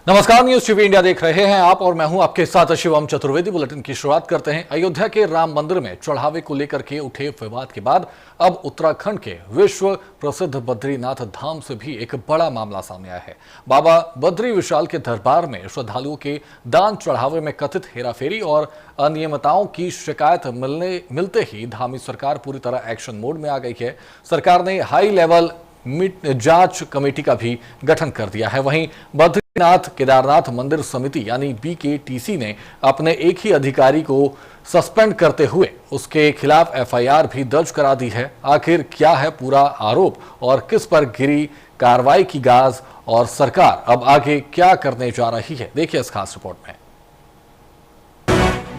नमस्कार, news TV India देख रहे हैं आप और मैं हूं आपके साथ शिवम चतुर्वेदी। बुलेटिन की शुरुआत करते हैं। अयोध्या के राम मंदिर में चढ़ावे को लेकर के उठे विवाद के बाद अब उत्तराखंड के विश्व प्रसिद्ध बद्रीनाथ धाम से भी एक बड़ा मामला सामने आया है। बाबा बद्री विशाल के दरबार में श्रद्धालुओं के दान चढ़ावे में कथित हेराफेरी और अनियमितताओं की शिकायत मिलते ही धामी सरकार पूरी तरह एक्शन मोड में आ गई है। सरकार ने हाई लेवल जांच कमेटी का भी गठन कर दिया है। वहीं बद्रीनाथ केदारनाथ मंदिर समिति यानी BKTC ने अपने एक ही अधिकारी को सस्पेंड करते हुए उसके खिलाफ FIR भी दर्ज करा दी है। आखिर क्या है पूरा आरोप और किस पर गिरी कार्रवाई की गाज और सरकार अब आगे क्या करने जा रही है, देखिए इस खास रिपोर्ट में।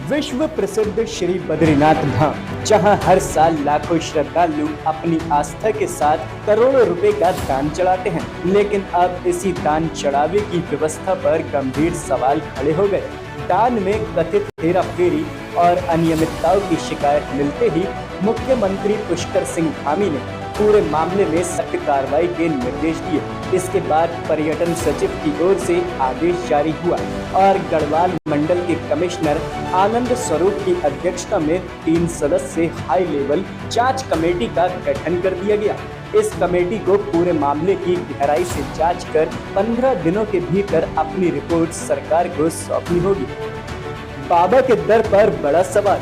विश्व प्रसिद्ध श्री बद्रीनाथ धाम, जहां हर साल लाखों श्रद्धालु अपनी आस्था के साथ करोड़ों रुपए का दान चढ़ाते हैं, लेकिन अब इसी दान चढ़ावे की व्यवस्था पर गंभीर सवाल खड़े हो गए। दान में कथित हेराफेरी और अनियमितताओं की शिकायत मिलते ही मुख्यमंत्री पुष्कर सिंह धामी ने पूरे मामले में सख्त कार्रवाई के निर्देश दिए। इसके बाद पर्यटन सचिव की ओर से आदेश जारी हुआ और गढ़वाल मंडल के कमिश्नर आनंद स्वरूप की अध्यक्षता में 3 सदस्यीय हाई लेवल जांच कमेटी का गठन कर दिया गया। इस कमेटी को पूरे मामले की गहराई से जांच कर 15 दिनों के भीतर अपनी रिपोर्ट सरकार को सौंपनी होगी। बाबा के दर पर बड़ा सवाल,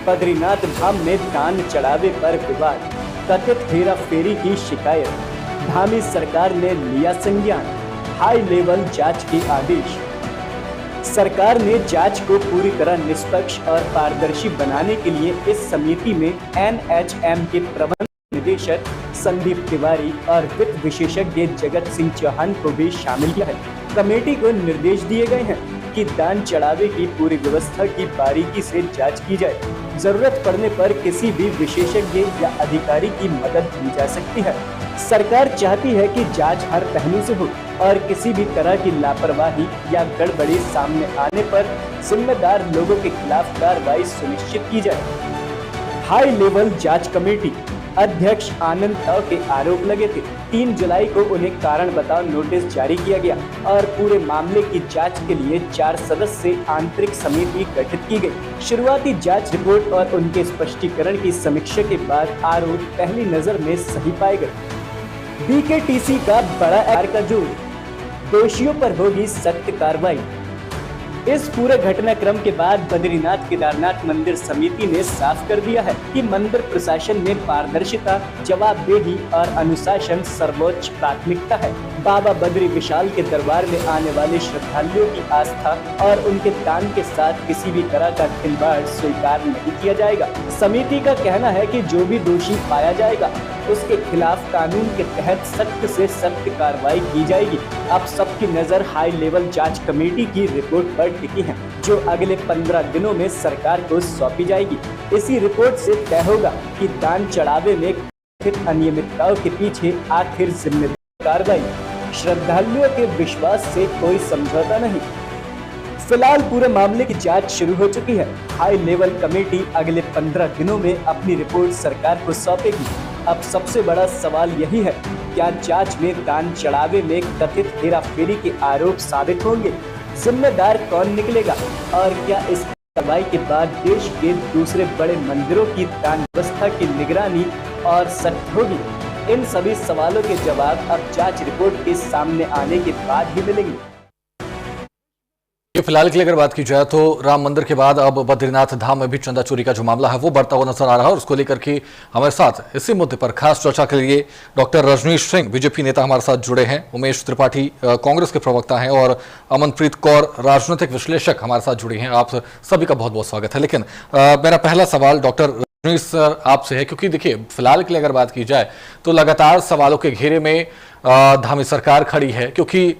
बद्रीनाथ धाम में दान चढ़ावे पर विवाद, कथित हेराफेरी की शिकायत, धामी सरकार ने लिया संज्ञान, हाई लेवल जांच के आदेश। सरकार ने जांच को पूरी तरह निष्पक्ष और पारदर्शी बनाने के लिए इस समिति में NHM के प्रबंध निदेशक संदीप तिवारी और वित्त विशेषज्ञ जगत सिंह चौहान को भी शामिल किया है। कमेटी को निर्देश दिए गए हैं कि दान चढ़ावे की पूरी व्यवस्था की बारीकी से जांच की जाए। जरूरत पड़ने पर किसी भी विशेषज्ञ या अधिकारी की मदद ली जा सकती है। सरकार चाहती है कि जांच हर पहलू से हो और किसी भी तरह की लापरवाही या गड़बड़ी सामने आने पर जिम्मेदार लोगों के खिलाफ कार्रवाई सुनिश्चित की जाए। हाई लेवल जांच कमेटी अध्यक्ष आनंद ताव के आरोप लगे थे। 3 जुलाई को उन्हें कारण बताओ नोटिस जारी किया गया और पूरे मामले की जांच के लिए 4 सदस्यीय आंतरिक समिति गठित की गई। शुरुआती जांच रिपोर्ट और उनके स्पष्टीकरण की समीक्षा के बाद आरोप पहली नजर में सही पाए गए। BKTC का बड़ा आर का जोर, दोषियों पर होगी सख्त कार्रवाई। इस पूरे घटनाक्रम के बाद बद्रीनाथ केदारनाथ मंदिर समिति ने साफ कर दिया है कि मंदिर प्रशासन में पारदर्शिता, जवाबदेही और अनुशासन सर्वोच्च प्राथमिकता है। बाबा बद्री विशाल के दरबार में आने वाले श्रद्धालुओं की आस्था और उनके दान के साथ किसी भी तरह का खिलवाड़ स्वीकार नहीं किया जाएगा। समिति का कहना है कि जो भी दोषी पाया जाएगा उसके खिलाफ कानून के तहत सख्त से सख्त कार्रवाई की जाएगी। अब सबकी नजर हाई लेवल जांच कमेटी की रिपोर्ट पर टिकी है, जो अगले 15 दिनों में सरकार को सौंपी जाएगी। इसी रिपोर्ट से तय होगा कि दान चढ़ावे में कथित अनियमितताओं के पीछे आखिर जिम्मेदार कार्रवाई। श्रद्धालुओं के विश्वास से कोई समझौता नहीं। फिलहाल पूरे मामले की जांच शुरू हो चुकी है। हाई लेवल कमेटी अगले 15 दिनों में अपनी रिपोर्ट सरकार को सौंपेगी। अब सबसे बड़ा सवाल यही है, क्या जांच में दान चढ़ावे में कथित हेराफेरी के आरोप साबित होंगे? जिम्मेदार कौन निकलेगा और क्या इस कार्रवाई के बाद देश के दूसरे बड़े मंदिरों की दान व्यवस्था की निगरानी और सख्त होगी? इन सभी सवालों के जवाब अब जांच रिपोर्ट के सामने आने के बाद ही मिलेंगे। फिलहाल के लिए अगर बात की जाए तो राम मंदिर के बाद अब बद्रीनाथ धाम में भी चंदा चोरी का जो मामला है वो बढ़ता हुआ नजर आ रहा है और उसको लेकर के हमारे साथ इसी मुद्दे पर खास चर्चा के लिए डॉक्टर रजनीश सिंह बीजेपी नेता हमारे साथ जुड़े हैं, उमेश त्रिपाठी कांग्रेस के प्रवक्ता हैं और अमनप्रीत कौर राजनीतिक विश्लेषक हमारे साथ जुड़ी हैं। आप सभी का बहुत बहुत स्वागत है। लेकिन मेरा पहला सवाल डॉक्टर रजनीश सर आपसे है, क्योंकि देखिए फिलहाल के लिए अगर बात की जाए तो लगातार सवालों के घेरे में धामी सरकार खड़ी है, क्योंकि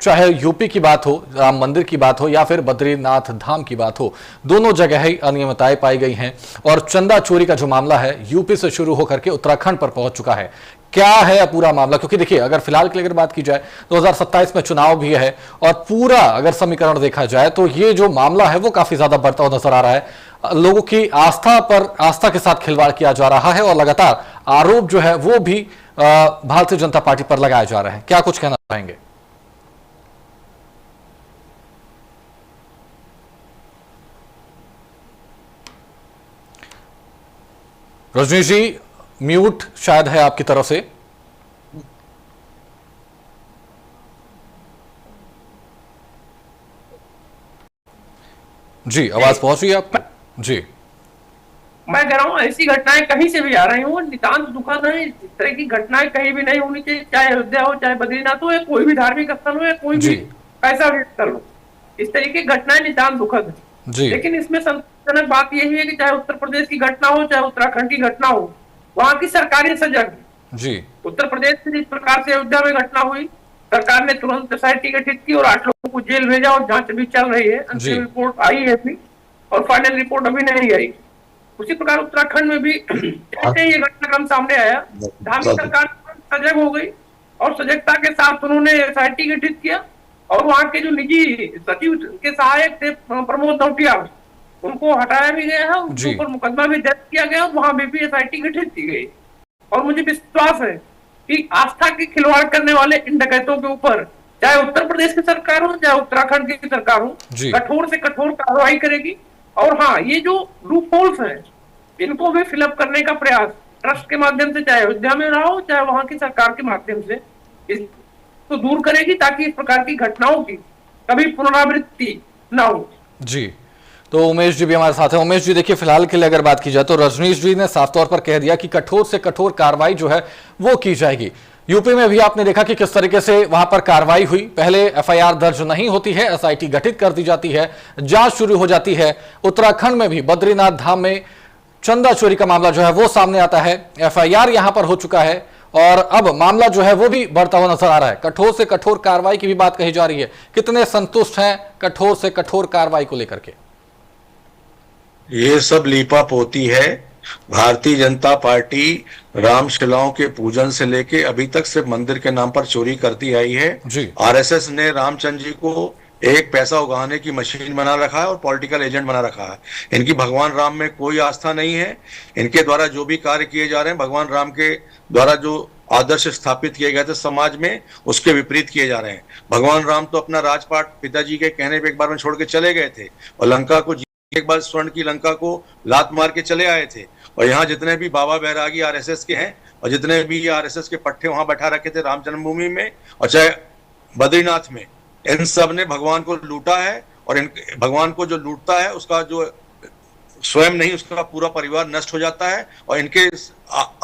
चाहे यूपी की बात हो, राम मंदिर की बात हो या फिर बद्रीनाथ धाम की बात हो, दोनों जगह ही अनियमितताएं पाई गई हैं और चंदा चोरी का जो मामला है यूपी से शुरू होकर के उत्तराखंड पर पहुंच चुका है। क्या है पूरा मामला? क्योंकि देखिए अगर फिलहाल के लिए अगर बात की जाए 2027 में चुनाव भी है और पूरा अगर समीकरण देखा जाए तो ये जो मामला है वो काफी ज्यादा बढ़ता हुआ नजर आ रहा है। लोगों की आस्था के साथ खिलवाड़ किया जा रहा है और लगातार आरोप जो है वो भी भारतीय जनता पार्टी पर लगाए जा रहे हैं। क्या कुछ कहना चाहेंगे? रजनीश जी, म्यूट शायद है आपकी तरफ से। जी, आवाज पहुंच रही है आपको? जी, मैं कह रहा हूँ ऐसी घटनाएं कहीं से भी आ रही हूँ, नितांत दुखद है। इस तरह की घटनाएं कहीं भी नहीं होनी चाहिए, चाहे अयोध्या हो, चाहे बद्रीनाथ हो, या कोई भी धार्मिक स्थल हो, या कोई भी जी, कैसा भी स्थल हो। इस तरह की घटनाएं नितांत दुखद है। जी, लेकिन इसमें संतोषजनक बात यही है कि चाहे उत्तर प्रदेश की घटना हो, चाहे उत्तराखंड की घटना हो, वहां की सरकारें सजग है। जी, उत्तर प्रदेश में जिस प्रकार से अयोध्या में घटना हुई, सरकार ने तुरंत एसआईटी गठित की और 8 लोगों को जेल भेजा और जांच अभी चल रही है। जी, अंतिम रिपोर्ट आई है अभी और फाइनल रिपोर्ट अभी नहीं आई। उसी प्रकार उत्तराखंड में भी जैसे ये घटनाक्रम सामने आया, धार्मिक सरकार सजग हो गई और सजगता के साथ उन्होंने एसआईटी गठित किया और वहां के जो निजी सचिव के सहायक थे प्रमोद नौटिया, उनको हटाया भी गया है, उनके जी, ऊपर मुकदमा भी दर्ज किया गया और वहां भी एसआईटी गठित की गई। और मुझे विश्वास है कि आस्था की खिलवाड़ करने वाले इन डकैतों के ऊपर, चाहे उत्तर प्रदेश की सरकार हो, चाहे उत्तराखंड की सरकार हो, जी, कठोर से कठोर कार्रवाई करेगी। और हाँ, ये जो लूप होल्स हैं, इनको भी फिलअप करने का प्रयास ट्रस्ट के माध्यम से, चाहे अयोध्या में रहा हो, चाहे वहां की सरकार के माध्यम से, इसको दूर करेगी ताकि इस प्रकार की घटनाओं की कभी पुनरावृत्ति न हो। जी। तो उमेश जी भी हमारे साथ हैं। उमेश जी, देखिए, फिलहाल के लिए अगर बात की जाए तो रजनीश जी ने साफ तौर पर कह दिया कि कठोर से कठोर कार्रवाई जो है वो की जाएगी। यूपी में भी आपने देखा कि किस तरीके से वहां पर कार्रवाई हुई। पहले एफआईआर दर्ज नहीं होती है, एसआईटी गठित कर दी जाती है, जांच शुरू हो जाती है। उत्तराखंड में भी बद्रीनाथ धाम में चंदा चोरी का मामला जो है वो सामने आता है, एफआईआर यहां पर हो चुका है और अब मामला जो है वो भी बढ़ता हुआ नजर आ रहा है। कठोर से कठोर कार्रवाई की भी बात कही जा रही है। कितने संतुष्ट हैं कठोर से कठोर कार्रवाई को लेकर के? ये सब लीपापोती है। भारतीय जनता पार्टी रामशिलाओं के पूजन से लेके अभी तक सिर्फ मंदिर के नाम पर चोरी करती आई है। जी, आरएसएस ने रामचंद्र जी को एक पैसा उगाने की मशीन बना रखा है और पॉलिटिकल एजेंट बना रखा है। इनकी भगवान राम में कोई आस्था नहीं है। इनके द्वारा जो भी कार्य किए जा रहे हैं, भगवान राम के द्वारा जो आदर्श स्थापित किए गए थे समाज में, उसके विपरीत किए जा रहे हैं। भगवान राम तो अपना राजपाट पिताजी के कहने पे एक बार में छोड़ के चले गए थे और लंका को एक बार स्वर्ण की लंका को लात मार के चले आए थे। और यहाँ जितने भी बाबा बैरागी आरएसएस के हैं और जितने भी आरएसएस के पट्टे वहां बैठा रखे थे राम जन्मभूमि में और चाहे बद्रीनाथ में, इन सब ने भगवान को लूटा है। और इन भगवान को जो लूटता है उसका जो स्वयं नहीं, उसका पूरा परिवार नष्ट हो जाता है। और इनके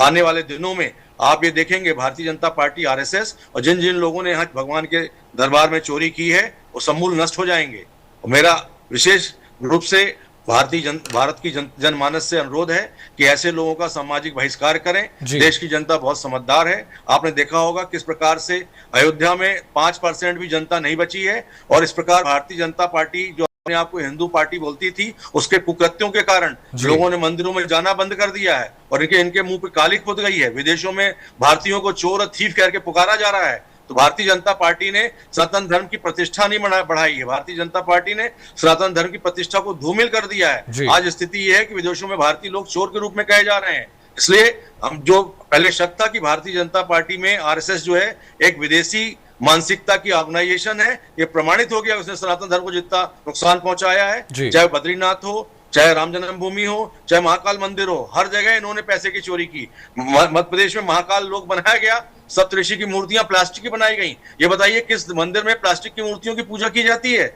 आने वाले दिनों में आप ये देखेंगे, भारतीय जनता पार्टी, आरएसएस और जिन जिन लोगों ने यहाँ भगवान के दरबार में चोरी की है वो समूल नष्ट हो जाएंगे। और मेरा विशेष रूप से भारत की जनमानस से अनुरोध है कि ऐसे लोगों का सामाजिक बहिष्कार करें। देश की जनता बहुत समझदार है। आपने देखा होगा किस प्रकार से अयोध्या में 5% भी जनता नहीं बची है और इस प्रकार भारतीय जनता पार्टी जो अपने आप को हिंदू पार्टी बोलती थी, उसके कुकृत्यों के कारण लोगों ने मंदिरों में जाना बंद कर दिया है और इनके मुंह पे काली खुद गई है। विदेशों में भारतीयों को चोर और थीफ कह के पुकारा जा रहा है। तो भारतीय जनता पार्टी ने सनातन धर्म की प्रतिष्ठा नहीं बढ़ाई है। भारतीय जनता पार्टी ने सनातन धर्म की प्रतिष्ठा को धूमिल कर दिया है। आज स्थिति यह है कि विदेशों में भारतीय लोग चोर के रूप में कहे जा रहे हैं। इसलिए हम जो पहले शक था कि भारतीय जनता पार्टी में आरएसएस जो है एक विदेशी मानसिकता की ऑर्गेनाइजेशन है, ये प्रमाणित हो गया। उसने सनातन धर्म को जितना नुकसान पहुंचाया है, चाहे बद्रीनाथ हो, चाहे राम जन्मभूमि हो, चाहे महाकाल मंदिर हो, हर जगह इन्होंने पैसे की चोरी की। मध्य प्रदेश में महाकाल लोक बनाया गया, सप्तऋषि की मूर्तियां प्लास्टिक की बनाई गई। ये बताइए किस मंदिर में प्लास्टिक की मूर्तियों की पूजा की जाती है?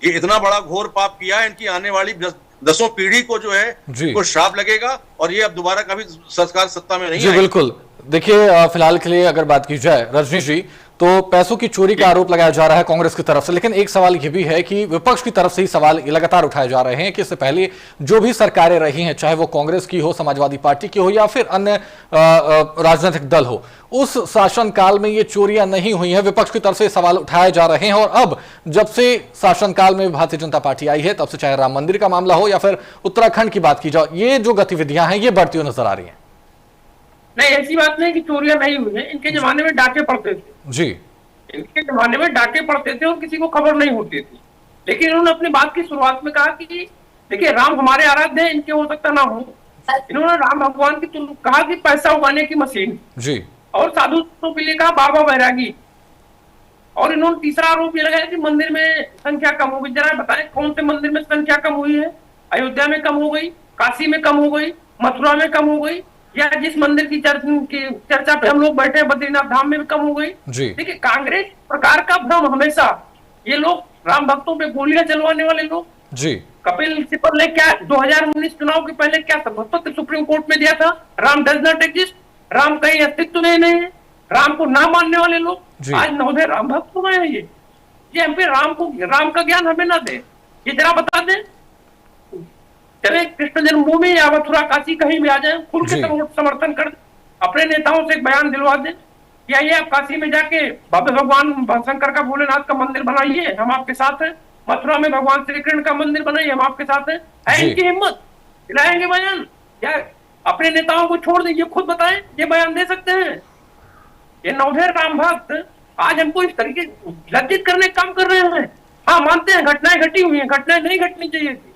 ये इतना बड़ा घोर पाप किया है। इनकी आने वाली 10 पीढ़ी को जो है को श्राप लगेगा और ये अब दोबारा कभी सरकार सत्ता में नहीं आएगी। बिल्कुल। देखिए, फिलहाल के लिए अगर बात की जाए रजनीश जी, तो पैसों की चोरी का आरोप लगाया जा रहा है कांग्रेस की तरफ से, लेकिन एक सवाल यह भी है कि विपक्ष की तरफ से ही सवाल लगातार उठाए जा रहे हैं कि इससे पहले जो भी सरकारें रही हैं, चाहे वो कांग्रेस की हो, समाजवादी पार्टी की हो या फिर अन्य राजनीतिक दल हो, उस शासनकाल में ये चोरियां नहीं हुई हैं। विपक्ष की तरफ से सवाल उठाए जा रहे हैं और अब जब से शासनकाल में भारतीय जनता पार्टी आई है, तब से चाहे राम मंदिर का मामला हो या फिर उत्तराखंड की बात की जाए, ये जो गतिविधियां हैं ये बढ़ती हुई नजर आ रही है। नहीं, ऐसी बात नहीं कि चोरियां नहीं हुई है। इनके जमाने में डाके पड़ते थे जी, इनके जमाने में डाके पड़ते थे और किसी को खबर नहीं होती थी। लेकिन इन्होंने अपनी बात की शुरुआत में कहा कि देखिए, राम हमारे आराध्य हैं, इनके हो सकता ना हो। इन्होंने राम भगवान की कहा कि पैसा उगाने की मशीन जी, और साधु के लिए कहा बाबा बैरागी। और इन्होंने तीसरा आरोप ये लगाया कि मंदिर में संख्या कम हो गई। जरा बताएं कौन से मंदिर में संख्या कम हुई है? अयोध्या में कम हो गई, काशी में कम हो गई, मथुरा में कम हो गई, या जिस मंदिर की चर्चा पे हम लोग बैठे हैं बद्रीनाथ धाम में भी कम हो गई। जी देखिए, कांग्रेस प्रकार का भ्रम हमेशा, ये लोग राम भक्तों पे गोलियां चलवाने वाले लोग। जी कपिल सिब्बल ने क्या 2019 चुनाव के पहले क्या पत्र सुप्रीम कोर्ट में दिया था, Ram does not exist, Ram कहीं अस्तित्व में नहीं है, राम को ना मानने वाले लोग आज नवोदय राम भक्त हो गए हैं। ये हम पे राम का ज्ञान हमें ना दे, ये जरा बता दें। चले कृष्ण जन्मभूमि या मथुरा काशी कहीं भी आ जाए, खुल के समर्थन कर, अपने नेताओं से एक बयान दिलवा दें, या ये आप काशी में जाके बाबा भगवान शंकर का भोलेनाथ का मंदिर बनाइए, हम आपके साथ हैं। मथुरा में भगवान श्री कृष्ण का मंदिर बनाइए, हम आपके साथ हैं। इनकी हिम्मत, दिलाएंगे बयान, या अपने नेताओं को छोड़ दीजिए, खुद बताएं, ये बयान दे सकते हैं। ये नवोदय राम भक्त आज हमको इस तरीके लज्जित करने का काम कर रहे हैं। हाँ, मानते हैं घटनाएं घटी हुई हैं, घटनाएं नहीं घटनी चाहिए थी,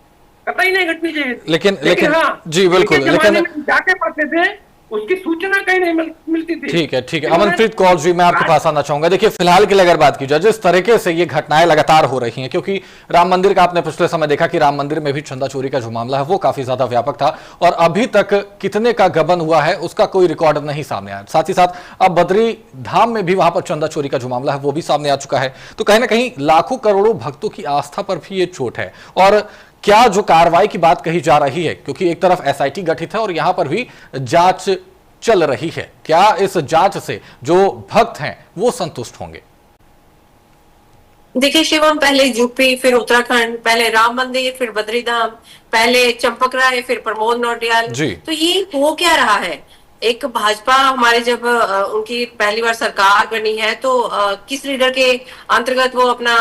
कतई नहीं घटनी चाहिए थी। लेकिन हाँ, जी बिल्कुल, लेकिन जाके पढ़ते थे, उसकी सूचना कहीं नहीं मिलती थी। ठीक है अमनप्रीत कौर जी, मैं आपके पास आना चाहूंगा। देखिए, फिलहाल की अगर बात की जाए, जिस तरीके से ये घटनाएं लगातार हो रही हैं, क्योंकि राम मंदिर का आपने पिछले समय देखा कि राम मंदिर में भी चंदा चोरी का जो मामला है वो काफी ज्यादा व्यापक था, और अभी तक कितने का गबन हुआ है उसका कोई रिकॉर्ड नहीं सामने आया। साथ ही साथ अब बद्री धाम में भी वहां पर चंदा चोरी का जो मामला है वो भी सामने आ चुका है। तो कहीं ना कहीं लाखों करोड़ों भक्तों की आस्था पर भी ये चोट है। और क्या जो कार्रवाई की बात कही जा रही है, क्योंकि एक तरफ एसआईटी गठित है और यहां पर भी जांच चल रही है, क्या इस जांच से जो भक्त हैं वो संतुष्ट होंगे? देखिए शिवम, पहले यूपी, फिर उत्तराखंड, पहले राम मंदिर, फिर बद्रीधाम, पहले चंपक राय, फिर प्रमोद नौटियाल। तो ये हो क्या रहा है? एक भाजपा हमारे जब उनकी पहली बार सरकार बनी है तो किस लीडर के अंतर्गत वो अपना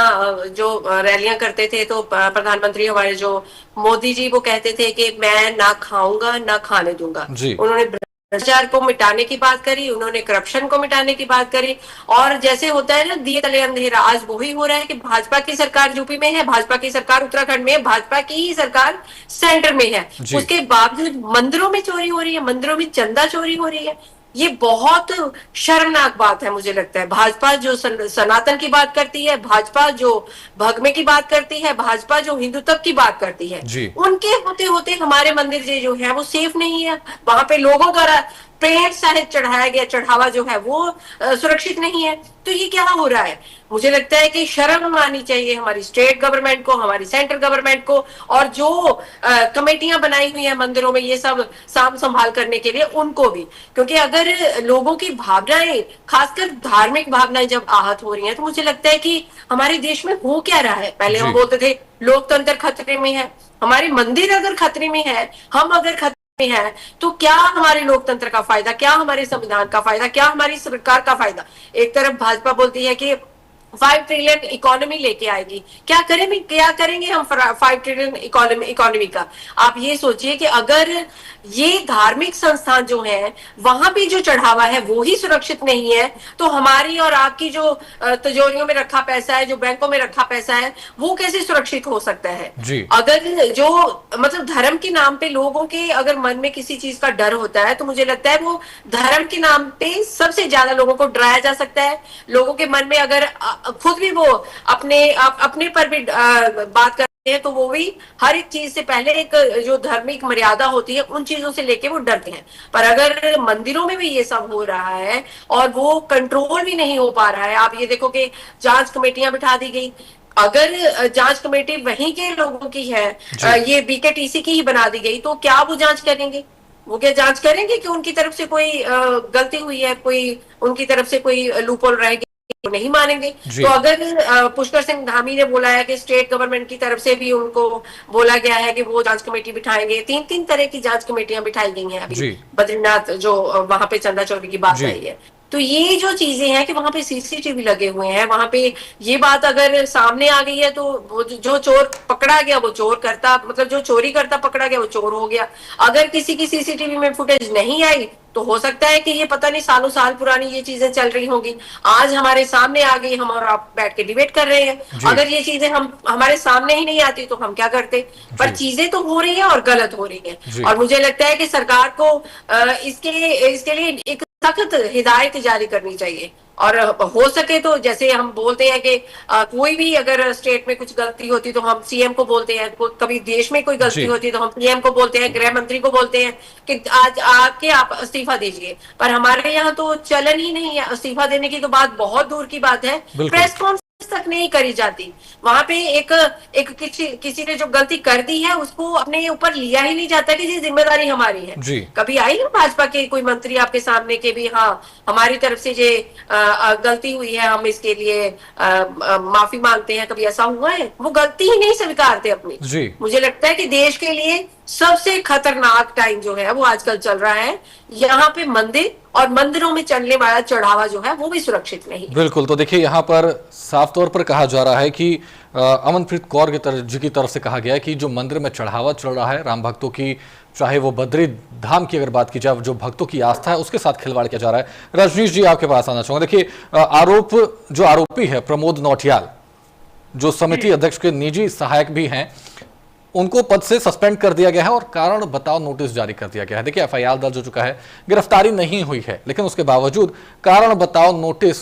जो रैलियां करते थे, तो प्रधानमंत्री हमारे जो मोदी जी वो कहते थे कि मैं ना खाऊंगा ना खाने दूंगा। उन्होंने भ्रष्टाचार को मिटाने की बात करी, उन्होंने करप्शन को मिटाने की बात करी, और जैसे होता है ना दिए तले अंधेरा, आज वही हो रहा है कि भाजपा की सरकार यूपी में है, भाजपा की सरकार उत्तराखंड में है, भाजपा की ही सरकार सेंटर में है, उसके बावजूद मंदिरों में चोरी हो रही है, मंदिरों में चंदा चोरी हो रही है। ये बहुत शर्मनाक बात है मुझे लगता है। भाजपा जो सनातन की बात करती है, भाजपा जो भगमे की बात करती है, भाजपा जो हिंदुत्व की बात करती है, उनके होते होते हमारे मंदिर जो है वो सेफ नहीं है। वहां पे लोगों द्वारा पेड़ साहिब चढ़ाया गया चढ़ावा जो है वो सुरक्षित नहीं है। तो ये क्या हो रहा है? मुझे लगता है कि शर्म आनी चाहिए हमारी स्टेट गवर्नमेंट को, हमारी सेंट्रल गवर्नमेंट को, और जो कमेटियां बनाई हुई है मंदिरों में ये सब साम संभाल करने के लिए, उनको भी। क्योंकि अगर लोगों की भावनाएं, खासकर धार्मिक भावनाएं जब आहत हो रही हैं, तो मुझे लगता है कि हमारे देश में हो क्या रहा है। पहले हम बोलते थे लोकतंत्र खतरे में है, हमारे मंदिर अगर खतरे में है, हम अगर खतरे में है, तो क्या हमारे लोकतंत्र का फायदा, क्या हमारे संविधान का फायदा, क्या हमारी सरकार का फायदा? एक तरफ भाजपा बोलती है कि 5 ट्रिलियन इकोनॉमी लेके आएगी, क्या करेंगे हम 5 ट्रिलियन इकोनॉमी का? आप ये सोचिए कि अगर ये धार्मिक संस्थान जो है वहां भी जो चढ़ावा है वो ही सुरक्षित नहीं है, तो हमारी और आपकी जो तिजोरियों में रखा पैसा है, जो बैंकों में रखा पैसा है, वो कैसे सुरक्षित हो सकता है? अगर जो मतलब धर्म के नाम पे लोगों के अगर मन में किसी चीज का डर होता है, तो मुझे लगता है वो धर्म के नाम पे सबसे ज्यादा लोगों को डराया जा सकता है। लोगों के मन में अगर खुद भी वो अपने पर भी बात करते हैं, तो वो भी हर एक चीज से पहले एक जो धार्मिक मर्यादा होती है उन चीजों से लेके वो डरते हैं। पर अगर मंदिरों में भी ये सब हो रहा है और वो कंट्रोल भी नहीं हो पा रहा है, आप ये देखो कि जांच कमेटियां बिठा दी गई। अगर जांच कमेटी वहीं के लोगों की है, ये बीकेटीसी की ही बना दी गई, तो क्या वो जांच करेंगे? वो क्या जांच करेंगे कि उनकी तरफ से कोई गलती हुई है, कोई उनकी तरफ से कोई लूपहोल रहेगी? नहीं मानेंगे। तो अगर पुष्कर सिंह धामी ने बोला है कि स्टेट गवर्नमेंट की तरफ से भी उनको बोला गया है कि वो जांच कमेटी बिठाएंगे, 3 तरह की जांच कमेटियां बिठाई गई हैं अभी बद्रीनाथ जो वहां पे चंदा चोरी की बात आई है। तो ये जो चीजें हैं कि वहां पे सीसीटीवी लगे हुए हैं, वहां पे ये बात अगर सामने आ गई है, तो जो चोर पकड़ा गया वो चोर करता, मतलब जो चोरी करता पकड़ा गया वो चोर हो गया। अगर किसी की सीसीटीवी में फुटेज नहीं आई, तो हो सकता है कि ये पता नहीं सालों साल पुरानी ये चीजें चल रही होंगी, आज हमारे सामने आ गई, हम और आप बैठ के डिबेट कर रहे हैं। अगर ये चीजें हमारे सामने ही नहीं आती तो हम क्या करते? पर चीजें तो हो रही है और गलत हो रही है, और मुझे लगता है कि सरकार को इसके लिए एक सख्त हिदायत जारी करनी चाहिए। और हो सके तो जैसे हम बोलते हैं कि कोई भी अगर स्टेट में कुछ गलती होती तो हम सीएम को बोलते हैं, कभी देश में कोई गलती होती तो हम पीएम को बोलते हैं, गृह मंत्री को बोलते हैं कि आज आके आप इस्तीफा दीजिए। पर हमारे यहाँ तो चलन ही नहीं है, इस्तीफा देने की तो बात बहुत दूर की बात है, प्रेस कॉन्फ्रेंस तक नहीं करी जाती। वहां पे एक किसी ने जो गलती कर दी है उसको अपने ऊपर लिया ही नहीं जाता कि ये जिम्मेदारी हमारी है। कभी आई है भाजपा के कोई मंत्री आपके सामने के भी हाँ हमारी तरफ से ये गलती हुई है, हम इसके लिए माफी मांगते हैं, कभी ऐसा हुआ है? वो गलती ही नहीं स्वीकारते अपनी। मुझे लगता है कि देश के लिए सबसे खतरनाक टाइम जो है वो आजकल चल रहा है। यहाँ पे मंदिर और मंदिरों में चलने वाला चढ़ावा जो है वो भी सुरक्षित नहीं। बिल्कुल, तो देखिए यहाँ पर साफ तौर पर कहा जा रहा है कि अमनप्रीत कौर जी की तरफ से कहा गया है कि जो मंदिर में चढ़ावा चल रहा है राम भक्तों की, चाहे वो बद्री धाम की अगर बात की जाए, जो भक्तों की आस्था है उसके साथ खिलवाड़ किया जा रहा है। रजनीश जी आपके पास आना चाहूंगा। देखिए जो आरोपी है प्रमोद नौटियाल, जो समिति अध्यक्ष के निजी सहायक भी हैं, उनको पद से सस्पेंड कर दिया गया है और कारण बताओ नोटिस जारी कर दिया गया है। देखिए एफआईआर दर्ज हो चुका है, गिरफ्तारी नहीं हुई है, लेकिन उसके बावजूद कारण बताओ नोटिस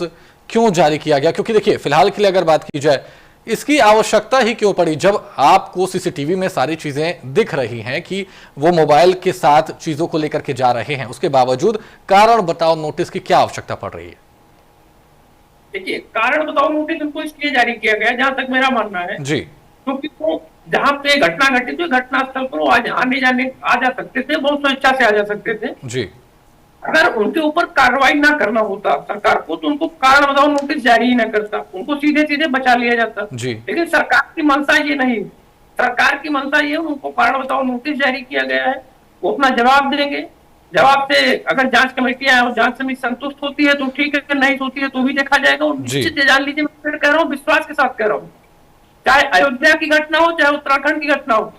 क्यों जारी किया गया? क्योंकि देखिए फिलहाल के लिए अगर बात की जाए, इसकी आवश्यकता ही क्यों पड़ी जब आपको सीसीटीवी में सारी चीजें दिख रही हैं कि वो मोबाइल के साथ चीजों को लेकर के जा रहे हैं, उसके बावजूद कारण बताओ नोटिस की क्या आवश्यकता पड़ रही है? देखिए कारण बताओ नोटिस उनको इसलिए जारी किया गया, जहां तक मेरा मानना है जी, क्योंकि वो जहां पे घटना घटी थी घटना स्थल पर आने जाने आ जा सकते थे, बहुत स्वेच्छा से आ जा सकते थे जी। अगर उनके ऊपर कार्रवाई ना करना होता सरकार को तो उनको कारण बताओ नोटिस जारी ही ना करता, उनको सीधे सीधे बचा लिया जाता जी। लेकिन सरकार की मंशा ये नहीं, सरकार की मंशा ये उनको कारण बताओ नोटिस जारी किया गया है, वो अपना जवाब देंगे। जवाब से अगर जांच कमेटियां और जांच समिति संतुष्ट होती है तो ठीक है, नहीं होती है तो भी देखा जाएगा। और निश्चित जान लीजिए, मैं कह रहा हूँ विश्वास के साथ कह रहा हूँ, चाहे अयोध्या की घटना हो चाहे उत्तराखंड की घटना हो,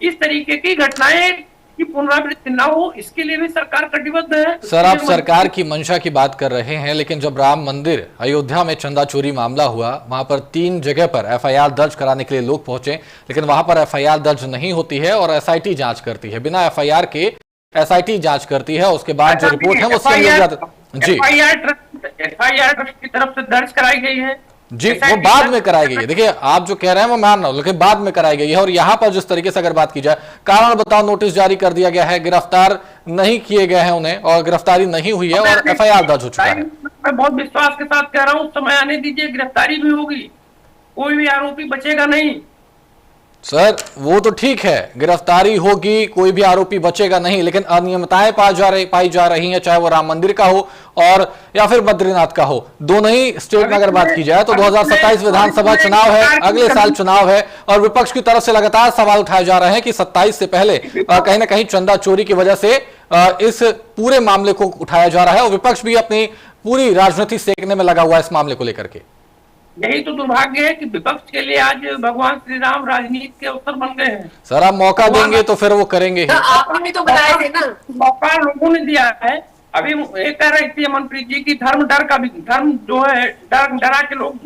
इस तरीके की घटनाएं की पुनरावृत्ति ना हो, इसके लिए भी सरकार कटिबद्ध है। सर आप सरकार की मंशा की बात कर रहे हैं, लेकिन जब राम मंदिर अयोध्या में चंदा चोरी मामला हुआ, वहां पर 3 जगह पर एफआईआर दर्ज कराने के लिए लोग पहुंचे, लेकिन वहां पर एफआईआर दर्ज नहीं होती है और एसआईटी जांच करती है। बिना एफआईआर के एसआईटी जांच करती है, उसके बाद जो रिपोर्ट है वो सीएम ले जाता जी। एफआईआर ट्रस्ट की तरफ से दर्ज कराई गई है जी, वो बाद में कराई गई है। देखिए आप जो कह रहे हैं वो मान रहा हूं, लेकिन बाद में कराई गई है। और यहाँ पर जिस तरीके से अगर बात की जाए, कारण बताओ नोटिस जारी कर दिया गया है, गिरफ्तार नहीं किए गए हैं उन्हें और गिरफ्तारी नहीं हुई है और एफआईआर दर्ज हो चुका है। मैं बहुत विश्वास के साथ कह रहा हूँ, समय आने दीजिए, गिरफ्तारी भी होगी, कोई भी आरोपी बचेगा नहीं। सर वो तो ठीक है, गिरफ्तारी होगी, कोई भी आरोपी बचेगा नहीं, लेकिन अनियमितताएं पाई जा रही हैं, चाहे वो राम मंदिर का हो और या फिर बद्रीनाथ का हो। दोनों ही स्टेट में अगर बात की जाए तो 2027 विधानसभा चुनाव है, अगले साल चुनाव है और विपक्ष की तरफ से लगातार सवाल उठाए जा रहे हैं कि 27 से पहले कहीं ना कहीं चंदा चोरी की वजह से इस पूरे मामले को उठाया जा रहा है और विपक्ष भी अपनी पूरी राजनीति सेकने में लगा हुआ है इस मामले को लेकर के। यही तो दुर्भाग्य है कि विपक्ष के लिए आज भगवान श्री राम राजनीति के अवसर बन गए हैं। सर आप मौका देंगे तो फिर वो करेंगे ही। आपने तो बनाए थे ना, मौका लोगों ने दिया है। अभी ये कह रही थी अमनप्रीत जी की धर्म डर का भी, धर्म जो है डरा के लोग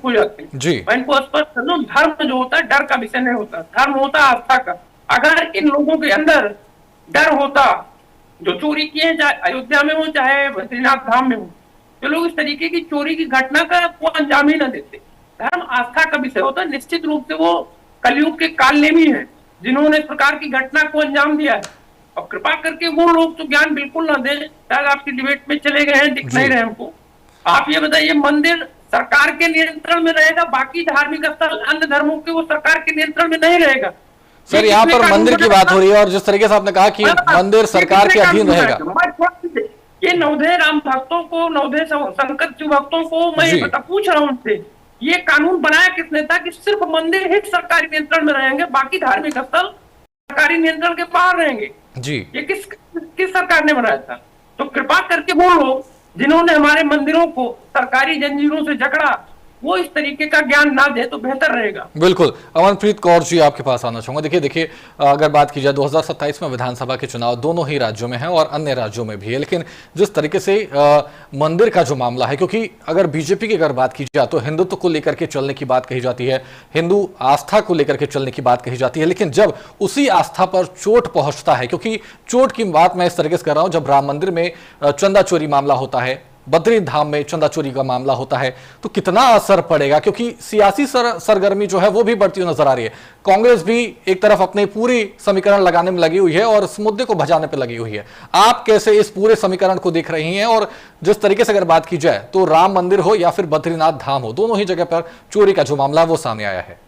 हो जाते हैं जी। मैं इनको स्पष्ट कर दूं, धर्म जो होता है डर का विषय नहीं होता, धर्म होता है आस्था का। अगर इन लोगों के अंदर डर होता, जो चोरी किए चाहे अयोध्या में हो चाहे बद्रीनाथ धाम में हो, जो लोग इस तरीके की चोरी की घटना का वो अंजाम ही न देते। धर्म आस्था का विषय होता है, निश्चित रूप से वो कलयुग के कालनेमी है जिन्होंने इस प्रकार की घटना को अंजाम दिया है। और कृपा करके वो लोग तो ज्ञान बिल्कुल ना दें, शायद आपकी डिबेट में चले गए हैं, दिख नहीं रहे हमको। आप ये बताइए, मंदिर सरकार के नियंत्रण में रहेगा, बाकी धार्मिक स्थल अन्य धर्मों के वो सरकार के नियंत्रण में नहीं रहेगा। सर यहाँ पर मंदिर की बात हो रही है और जिस तरीके से आपने कहा कि मंदिर सरकार के अधीन रहेगा, ये नवोदय राम भक्तों को, नवोदय शंकर शिव भक्तों को मैं पूछ रहा हूँ उनसे, ये कानून बनाया किसने था कि सिर्फ मंदिर ही सरकारी नियंत्रण में रहेंगे, बाकी धार्मिक स्थल सरकारी नियंत्रण के बाहर रहेंगे जी? ये किस सरकार ने बनाया था? तो कृपा करके वो लोग जिन्होंने हमारे मंदिरों को सरकारी जंजीरों से जकड़ा, वो इस तरीके का ज्ञान ना दे तो बेहतर रहेगा। बिल्कुल। अमनप्रीत कौर जी, आपके पास आना चाहूंगा। देखिए, अगर बात की जाए 2027 में विधानसभा के चुनाव दोनों ही राज्यों में हैं और अन्य राज्यों में भी है, लेकिन जिस तरीके से मंदिर का जो मामला है, क्योंकि अगर बीजेपी की अगर बात की जाए तो हिंदुत्व को लेकर के चलने की बात कही जाती है, हिंदू आस्था को लेकर के चलने की बात कही जाती है, लेकिन जब उसी आस्था पर चोट पहुंचता है, क्योंकि चोट की बात मैं इस तरीके से कर रहा हूं, जब राम मंदिर में चंदा चोरी मामला होता है, बद्री धाम में चंदा चोरी का मामला होता है, तो कितना असर पड़ेगा, क्योंकि सियासी सरगर्मी जो है वो भी बढ़ती हुई नजर आ रही है। कांग्रेस भी एक तरफ अपने पूरी समीकरण लगाने में लगी हुई है और इस मुद्दे को भजाने पे लगी हुई है। आप कैसे इस पूरे समीकरण को देख रही हैं? और जिस तरीके से अगर बात की जाए तो राम मंदिर हो या फिर बद्रीनाथ धाम हो, दोनों ही जगह पर चोरी का जो मामला है वो सामने आया है।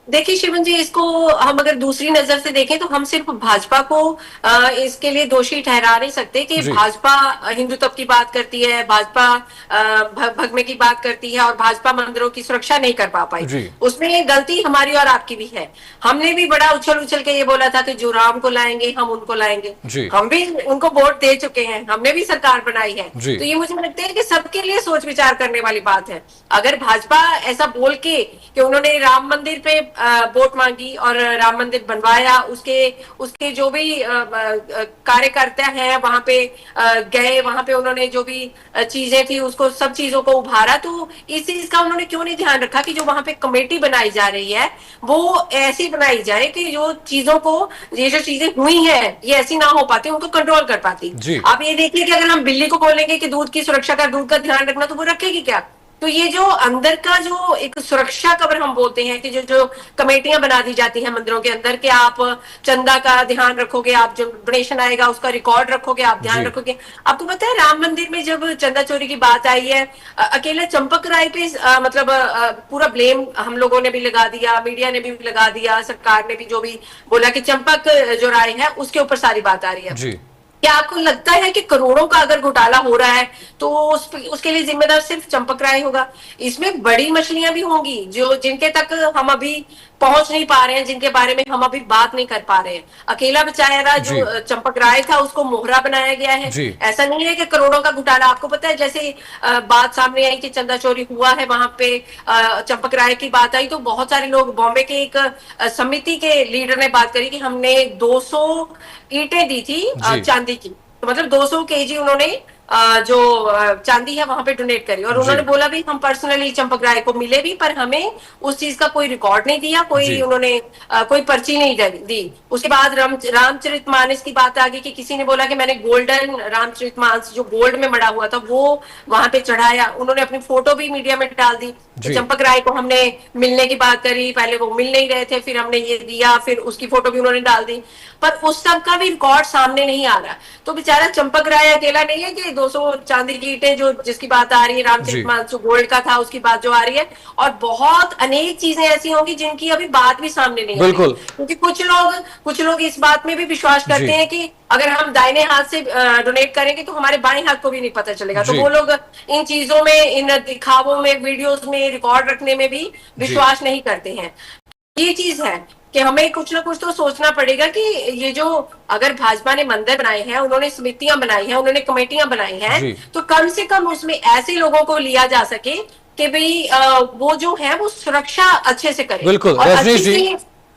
देखिए शिवन जी, इसको हम अगर दूसरी नजर से देखें तो हम सिर्फ भाजपा को इसके लिए दोषी ठहरा नहीं सकते कि भाजपा हिंदुत्व की बात करती है, भाजपा भगमे की बात करती है और भाजपा मंदिरों की सुरक्षा नहीं कर पा पाई। उसमें गलती हमारी और आपकी भी है। हमने भी बड़ा उछल उछल के ये बोला था कि जो राम को लाएंगे हम उनको लाएंगे। हम भी उनको वोट दे चुके हैं, हमने भी सरकार बनाई है। तो ये मुझे लगता है कि सबके लिए सोच विचार करने वाली बात है। अगर भाजपा ऐसा बोल के कि उन्होंने राम मंदिर पे वोट मांगी और राम मंदिर बनवाया, उसके जो भी कार्यकर्ता हैं वहां पे गए, वहां पे उन्होंने जो भी चीजें थी उसको सब चीजों को उभारा, तो इस चीज का उन्होंने क्यों नहीं ध्यान रखा कि जो वहां पे कमेटी बनाई जा रही है वो ऐसी बनाई जाए कि जो चीजों को, ये जो चीजें हुई हैं ये ऐसी ना हो पाती, उनको कंट्रोल कर पाती। आप ये देखिए कि अगर हम बिल्ली को बोलेंगे कि दूध की सुरक्षा का, दूध का ध्यान रखना, तो वो रखेगी क्या? तो ये जो अंदर का जो एक सुरक्षा कवर हम बोलते हैं कि जो कमेटियां बना दी जाती हैं मंदिरों के अंदर, कि आप चंदा का ध्यान रखोगे, आप जो डोनेशन आएगा उसका रिकॉर्ड रखोगे, आप ध्यान रखोगे। आपको पता है राम मंदिर में जब चंदा चोरी की बात आई है, अकेले चंपक राय पे मतलब पूरा ब्लेम हम लोगों ने भी लगा दिया, मीडिया ने भी लगा दिया, सरकार ने भी जो भी बोला कि चंपक जो राय है उसके ऊपर सारी बात आ रही है। क्या आपको लगता है कि करोड़ों का अगर घोटाला हो रहा है तो उसके लिए जिम्मेदार सिर्फ चंपक राय होगा? इसमें बड़ी मछलियां भी होंगी जो जिनके तक हम अभी पहुंच नहीं पा रहे हैं, जिनके बारे में हम अभी बात नहीं कर पा रहे हैं। अकेला बेचारा जो चंपक राय था उसको मोहरा बनाया गया है। ऐसा नहीं है कि करोड़ों का घोटाला। आपको पता है जैसे बात सामने आई कि चंदा चोरी हुआ है, वहां पे चंपक राय की बात आई तो बहुत सारे लोग, बॉम्बे के एक समिति के लीडर ने बात करी कि हमने 200 ईंटें दी थी चांदी की, तो मतलब 200 केजी उन्होंने जो चांदी है वहां पे डोनेट करी। और उन्होंने बोला भी हम पर्सनली चंपक राय को मिले भी, पर हमें उस चीज का कोई रिकॉर्ड नहीं दिया, कोई उन्होंने कोई पर्ची नहीं दी। उसके बाद रामचरितमानस की बात आ गई कि किसी ने बोला कि मैंने गोल्डन रामचरितमानस जो गोल्ड में मड़ा हुआ था वो वहां पे चढ़ाया। उन्होंने अपनी फोटो भी मीडिया में डाल दी। चंपक राय को हमने मिलने की बात करी, पहले वो मिल नहीं रहे थे, फिर हमने ये दिया, फिर उसकी फोटो भी उन्होंने डाल दी, पर उस सब का भी रिकॉर्ड सामने नहीं आ रहा। तो बेचारा चंपक राय अकेला नहीं है कि 200 चांदी की ईंटें जो जिसकी बात आ रही है, रामचरितमानस जो गोल्ड का था उसकी बात जो आ रही है, और बहुत अनेक चीजें ऐसी होंगी जिनकी अभी बात भी सामने नहीं आ रही। क्योंकि कुछ लोग इस बात में भी विश्वास करते हैं कि अगर हम दाहिने हाथ से डोनेट करेंगे तो हमारे बाएं हाथ को भी नहीं पता चलेगा। तो वो लोग इन चीजों में, इन दिखावों में, वीडियोस में, रिकॉर्ड रखने में भी विश्वास नहीं करते हैं। ये चीज है कि हमें कुछ ना कुछ तो सोचना पड़ेगा कि ये जो अगर भाजपा ने मंदिर बनाए हैं, उन्होंने समितियां बनाई हैं, उन्होंने कमेटियां बनाई हैं, तो कम से कम उसमें ऐसे लोगों को लिया जा सके कि भाई वो जो है वो सुरक्षा अच्छे से करे। बिल्कुल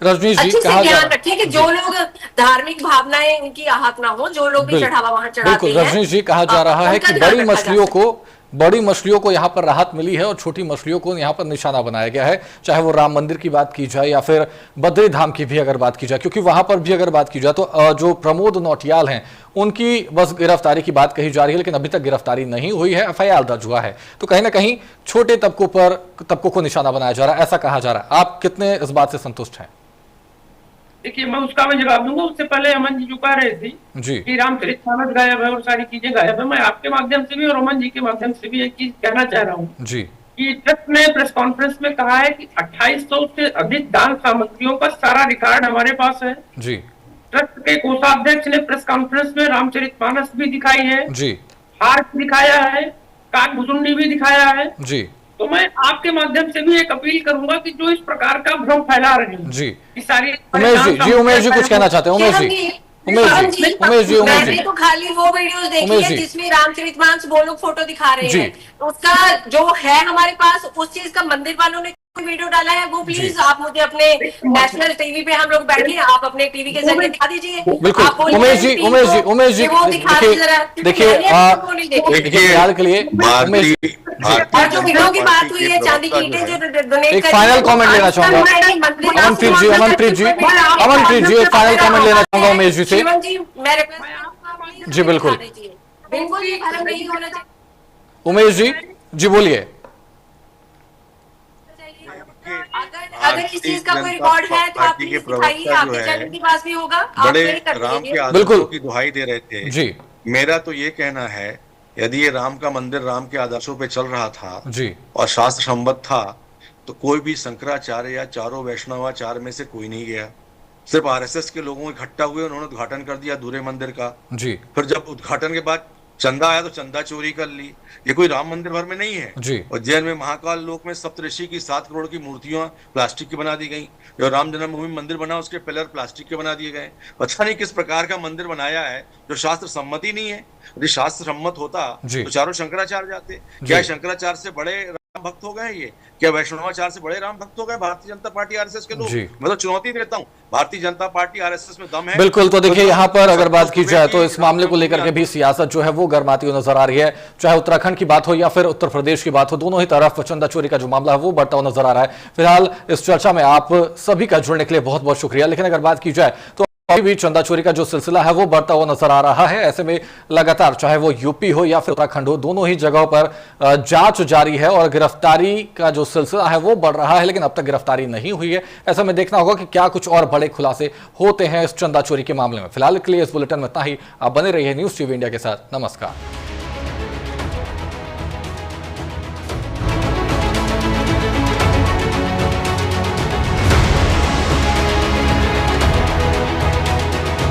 रजनीश जी ध्यान रखें कि जो लोग धार्मिक भावनाएं उनकी आहत ना हो, जो लोग भी चढ़ावा वहां चढ़ाते हैं। रजनीश जी, कहा जा रहा है कि बड़ी मछलियों को यहाँ पर राहत मिली है और छोटी मछलियों को यहाँ पर निशाना बनाया गया है, चाहे वो राम मंदिर की बात की जाए या फिर बद्री धाम की भी अगर बात की जाए, क्योंकि वहां पर भी अगर बात की जाए तो जो प्रमोद नौटियाल हैं उनकी बस गिरफ्तारी की बात कही जा रही है, लेकिन अभी तक गिरफ्तारी नहीं हुई है, FIR दर्ज हुआ है। तो कहीं ना कहीं छोटे तबकों को निशाना बनाया जा रहा है, ऐसा कहा जा रहा है। आप कितने इस बात से संतुष्ट हैं? देखिए, मैं उसका जवाब दूंगा। उससे पहले अमन जी जो कह रहे थे कि रामचरितमानस गायब है और सारी चीजें गायब है, मैं आपके माध्यम से भी और अमन जी के माध्यम से भी एक चीज कहना चाह रहा हूँ कि ट्रस्ट ने प्रेस कॉन्फ्रेंस में कहा है कि 2800 से अधिक दान सामग्रियों का सारा रिकॉर्ड हमारे पास है। ट्रस्ट के कोषाध्यक्ष ने प्रेस कॉन्फ्रेंस में रामचरितमानस भी दिखाई है, हार दिखाया है, काकभुसुंडी भी दिखाया है। तो मैं आपके माध्यम से भी एक अपील करूंगा कि जो इस प्रकार का भ्रम फैला रहे हैं उमेश जी कुछ कहना चाहते हैं? उमेश जी, उमेश जी मैंने तो खाली वो वीडियोस देखी है जिसमें रामचरितमानस वो लोग फोटो दिखा रहे हैं, उसका जो है हमारे पास उस चीज का मंदिर वालों ने कोई वीडियो डाला है वो प्लीज आप मुझे अपने नेशनल टीवी पे हम लोग बैठे हैं, आप अपने टीवी के जरिए दिखा दीजिए। बिल्कुल उमेश जी देखिए फिलहाल के लिए और जो वीडियो की बात हुई है चांदी की ईंटें जो डोनेट एक फाइनल कमेंट लेना चाहूंगा अमनप्रीत जी एक फाइनल कमेंट लेना चाहूंगा उमेश जी से। मैं रिक्वेस्ट जी बिल्कुल बिल्कुल ये भ्रम नहीं होना चाहिए। उमेश जी बोलिए। अगर इस चीज का कोई रिकॉर्ड है तो आप प्लीज दिखाइए, आपके चैनल के पास भी होगा। बड़े राम के आदर्शों की दुहाई दे रहे थे जी। मेरा तो ये कहना है यदि ये राम का मंदिर राम के आदर्शों पे चल रहा था जी और शास्त्र सम्मत था तो कोई भी शंकराचार्य या चारों वैष्णवाचार्य में से कोई नहीं गया, सिर्फ आरएसएस के लोगों इकट्ठा हुए, उन्होंने उद्घाटन कर दिया अधूरे मंदिर का जी। फिर जब उद्घाटन के बाद चंदा आया तो चंदा चोरी कर ली। ये कोई राम मंदिर भर में नहीं है जी। उज्जैन में महाकाल लोक में सप्तऋषि की 7 करोड़ की मूर्तियां प्लास्टिक की बना दी गई। जो राम जन्मभूमि मंदिर बना उसके पिलर प्लास्टिक के बना दिए गए। अच्छा नहीं किस प्रकार का मंदिर बनाया है जो शास्त्र सम्मत ही नहीं है। यदि शास्त्र सम्मत होता तो चारों शंकराचार्य जाते। क्या शंकराचार्य से बड़े राम भक्त हो गए ये? क्या वैष्णवाचार्य से बड़े राम भक्त हो गए भारतीय जनता पार्टी आरएसएस के लोग? मैं तो चुनौती देता हूँ, भारतीय जनता पार्टी आरएसएस में दम है। बिल्कुल। तो देखिए यहाँ पर अगर बात की जाए तो इस मामले को लेकर के भी सियासत जो है वो गर्माती हुई नजर आ रही है। चाहे उत्तराखंड की बात हो या फिर उत्तर प्रदेश की बात हो, दोनों ही तरफ चंदा चोरी का जो मामला है वो बढ़ता हुआ नजर आ रहा है। फिलहाल इस चर्चा में आप सभी का जुड़ने के लिए बहुत बहुत शुक्रिया। लेकिन अगर बात की जाए तो अभी भी चंदा चोरी का जो सिलसिला है वो बढ़ता हुआ नजर आ रहा है। ऐसे में लगातार चाहे वो यूपी हो या फिर उत्तराखंड हो, दोनों ही जगहों पर जांच जारी है और गिरफ्तारी का जो सिलसिला है वो बढ़ रहा है। लेकिन अब तक गिरफ्तारी नहीं हुई है। ऐसे में देखना होगा कि क्या कुछ और बड़े खुलासे होते हैं इस चंदा चोरी के मामले में। फिलहाल के लिए इस बुलेटिन में इतना ही। आप बने रहिए न्यूज़ टीवी इंडिया के साथ। नमस्कार।